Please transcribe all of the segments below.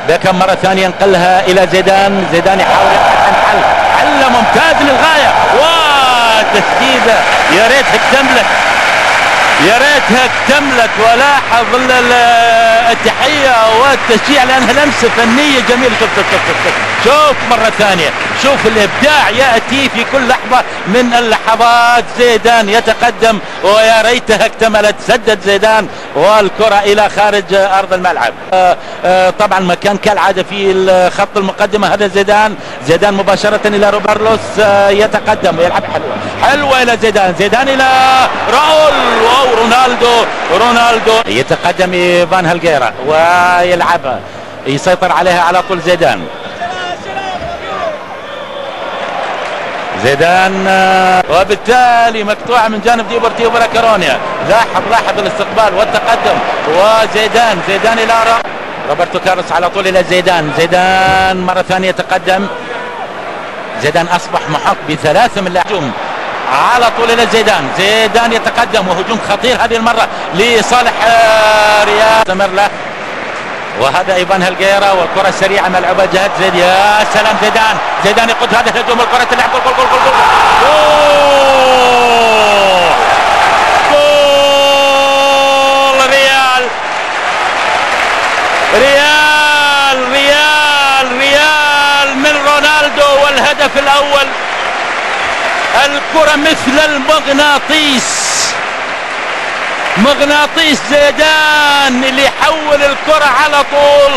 بيكهام مرة ثانية ينقلها إلى زيدان. زيدان يحاول يبحث عن حل ممتاز للغاية، وتسديدة يا ريتها اكتملت، يا ريتها اكتملت. ولاحظ التحية والتشجيع لأنها لمسة فنية جميلة. شوف مرة ثانية، شوف الإبداع يأتي في كل لحظة من اللحظات. زيدان يتقدم ويا ريتها اكتملت. سدد زيدان والكرة إلى خارج أرض الملعب. طبعا مكان كالعادة في خط المقدمة هذا زيدان. زيدان مباشرة إلى روبرلوس يتقدم ويلعب حلوة إلى زيدان. زيدان إلى راؤول، رونالدو يتقدم إيفان هالجيرا ويلعبها، يسيطر عليها على طول زيدان. وبالتالي مقطوعة من جانب ديبورتيفو لا كورونيا. لاحظ الاستقبال والتقدم. وزيدان إلى روبرتو كارلوس على طول إلى زيدان مرة ثانية يتقدم. زيدان أصبح محق ب3 من اللاعبين على طول إلى زيدان يتقدم، وهجوم خطير هذه المرة لصالح ريال استمر له. وهذا ايفان هالجيرا والكرة السريعة ملعوبة جهة زيد. يا سلام زيدان يقود هذا الهجوم. الكرة تلعب جول ريال من رونالدو. والهدف الأول. الكرة مثل مغناطيس زيدان اللي يحول الكرة على طول،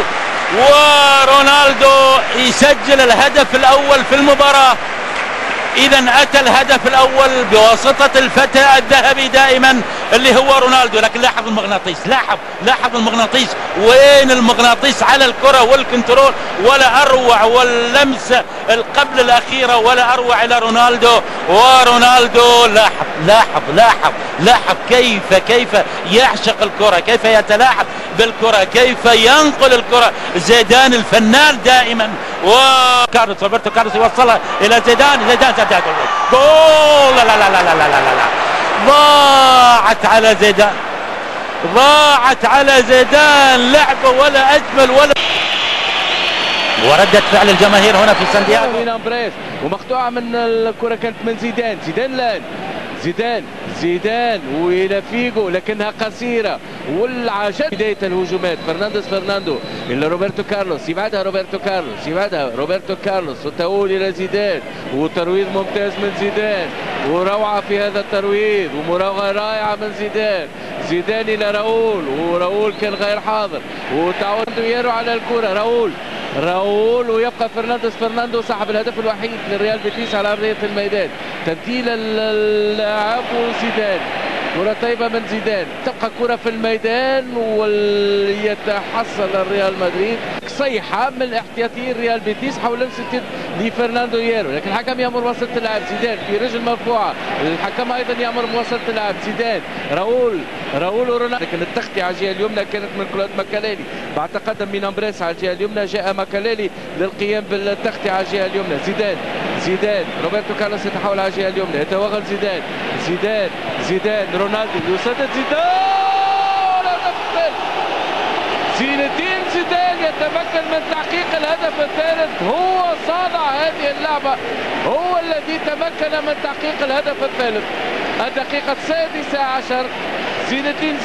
ورونالدو يسجل الهدف الأول في المباراة. إذا أتى الهدف الأول بواسطة الفتى الذهبي دائما اللي هو رونالدو. لكن لاحظ المغناطيس، وين المغناطيس على الكرة والكنترول، ولا أروع، واللمسة قبل الأخيرة ولا أروع إلى رونالدو. ورونالدو لاحظ كيف يعشق الكرة، كيف يتلاعب بالكرة، كيف ينقل الكرة. زيدان الفنان دائما. وكارلوس روبرتو كارلوس يوصلها إلى زيدان سدد جول. لا ضاعت على زيدان لعبة ولا أجمل وردة فعل الجماهير هنا في سانتياغو. ومقطوعة من الكرة كانت من زيدان والى فيجو لكنها قصيرة. والعجب بداية الهجومات فرناندو إلى روبرتو كارلوس، يبعدها روبرتو كارلوس وتؤول إلى زيدان، وترويض ممتاز من زيدان، وروعة في هذا الترويض، ومراوغة رائعة من زيدان إلى راؤول كان غير حاضر، وتعود يارو على الكرة. راؤول ويبقى فرناندو صاحب الهدف الوحيد للريال بيتيس على أرضية الميدان. تبديل اللاعب وزيدان، كرة طيبة من زيدان، تبقى كرة في الميدان ويتحصل الريال مدريد. صيحة من احتياطي ريال بيتيس حول لمسة لفرناندو يارو، لكن الحكم يأمر مواصلة اللعب. زيدان في رجل مرفوعة، الحكم أيضا يأمر مواصلة اللعب. زيدان راؤول ورونالدو، لكن التغطية على الجهة اليمنى كانت من كلود ماكاليلي. بعد تقدم من امبريس على الجهة اليمنى جاء ماكاليلي للقيام بالتغطية على الجهة اليمنى. زيدان روبرتو كارلوس يتحول على الجهة اليمنى، يتوغل زيدان رونالدو يسدد زين الدين زيدان يتمكن من تحقيق الهدف الثالث. هو صانع هذه اللعبة، هو الذي تمكن من تحقيق الهدف الثالث. الدقيقة 16 زين الدين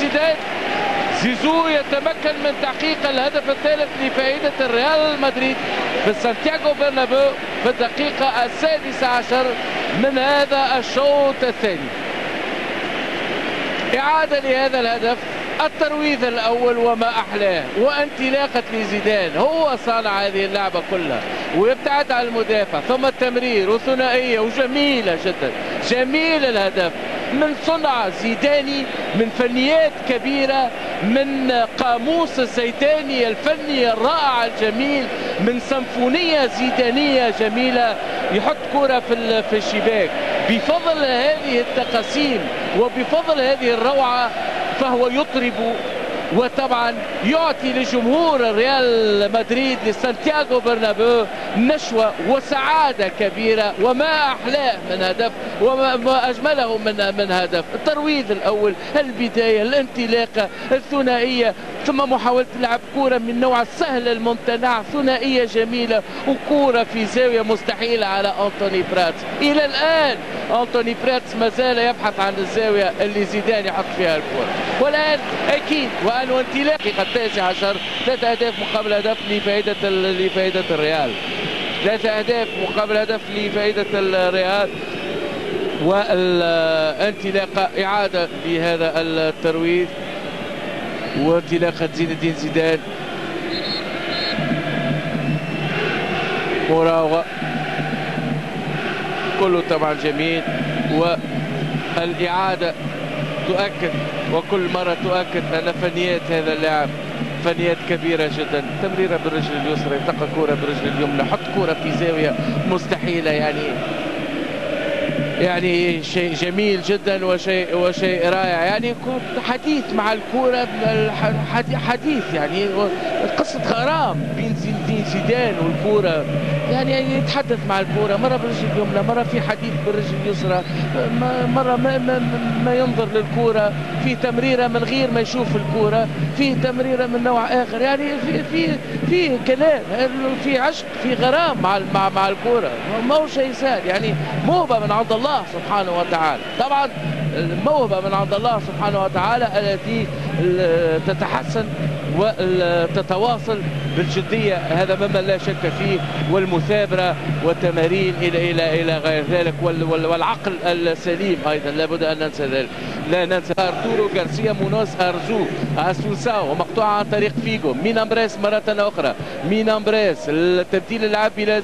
زيزو يتمكن من تحقيق الهدف الثالث لفائدة الريال مدريد في سانتياغو برنابيو في الدقيقة 16 من هذا الشوط الثاني. إعادة لهذا الهدف، الترويض الأول وما أحلاه، وانطلاقة لزيدان. هو صانع هذه اللعبة كلها ويبتعد عن المدافع، ثم التمرير وثنائية وجميلة جدا. جميل الهدف من صنع زيداني، من فنيات كبيرة، من قاموس الزيداني الفني الرائع الجميل، من سيمفونية زيدانية جميلة. يحط كرة في الشباك بفضل هذه التقاسيم وبفضل هذه الروعة، فهو يطرب وطبعا يعطي لجمهور ريال مدريد لسانتياغو برنابيو نشوة وسعادة كبيرة، وما أحلاه من هدف وما أجمله من هدف. الترويض الأول، البداية، الانطلاقة، الثنائية، ثم محاولة لعب كرة من نوع السهل الممتنع، ثنائية جميلة وكرة في زاوية مستحيلة على أنتوني براتس. إلى الآن أنتوني براتس ما زال يبحث عن الزاوية اللي زيدان يحط فيها الكرة، والآن أكيد وأن انطلاقي قد 19 3 أهداف مقابل هدف لفائدة الريال، 3 أهداف مقابل هدف لفائدة الريال. والانطلاقة إعادة لهذا الترويض وانطلاقة زين الدين زيدان، مراوغة كله طبعا جميل. والإعادة تؤكد وكل مرة تؤكد أن فنيات هذا اللاعب فنيات كبيرة جدا. تمريرة بالرجل اليسرى، يلتقى كرة بالرجل اليمنى، حط كرة في زاوية مستحيلة، يعني شيء جميل جدا وشيء رائع. يعني حديث مع الكرة، حديث يعني قصة غرام بين زيدان والكرة، يعني يتحدث مع الكرة مرة بالرجل اليمنى، مرة في حديث بالرجل اليسرى، مرة ما ينظر للكرة، في تمريرة من غير ما يشوف الكرة، في تمريرة من نوع آخر. يعني في كلام، في عشق، في غرام مع الكرة، ما هو شيء سهل. يعني موهبة من عند الله سبحانه وتعالى، طبعا الموهبة من عند الله سبحانه وتعالى التي تتحسن وتتواصل بالجدية، هذا مما لا شك فيه، والمثابرة والتمارين إلى غير ذلك، والعقل السليم أيضا لابد أن ننسى ذلك. لا ننسى أرتورو غارسيا مونوس أرزو أسونساو، ومقطوعة عن طريق فيجو. مين أمبريس مرة أخرى، مين أمبريس، التبديل اللعب إلى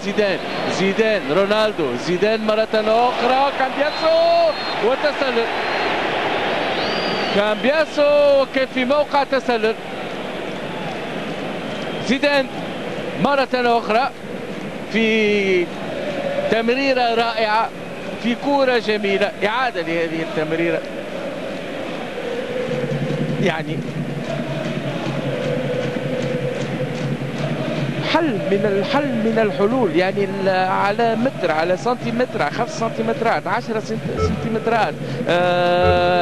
زيدان رونالدو، زيدان مرة أخرى، كامبياسو وتسلل، كامبياسو كان في موقع تسلل. زيدان مرة أخرى في تمريرة رائعة، في كرة جميلة، إعادة لهذه التمريرة. يعني حل من الحلول، يعني على متر، على سنتيمتر، 5 سنتيمترات، 10 سنتيمترات،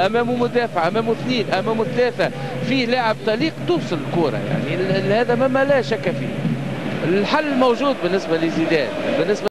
امامه مدافع، امامه 2، امامه 3، في لاعب طليق توصل الكرة. يعني هذا مما لا شك فيه. الحل موجود بالنسبة لزيدان. بالنسبة